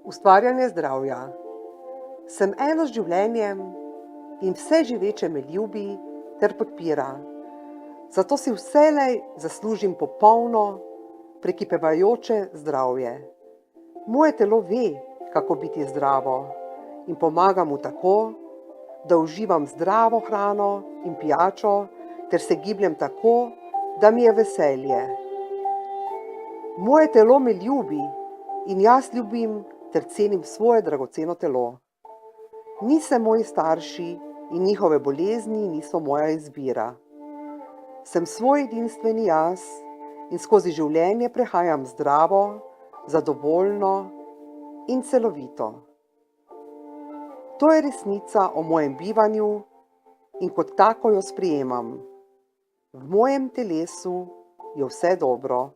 Ustvarjanje zdravja. Sem eno z življenjem in vse živeče me ljubi ter podpira. Zato si vselej zaslužim popolno, prekipevajoče zdravje. Moje telo ve, kako biti zdravo in pomaga mu tako, da uživam zdravo hrano in pijačo ter se gibljem tako, da mi je veselje. Moje telo me ljubi in jaz ljubim ter cenim svoje dragoceno telo. Ni se moji starši in njihove bolezni niso moja izbira. Sem svoj edinstveni jaz in skozi življenje prehajam zdravo, zadovoljno in celovito. To je resnica o mojem bivanju in kot tako jo sprejemam. V mojem telesu je vse dobro.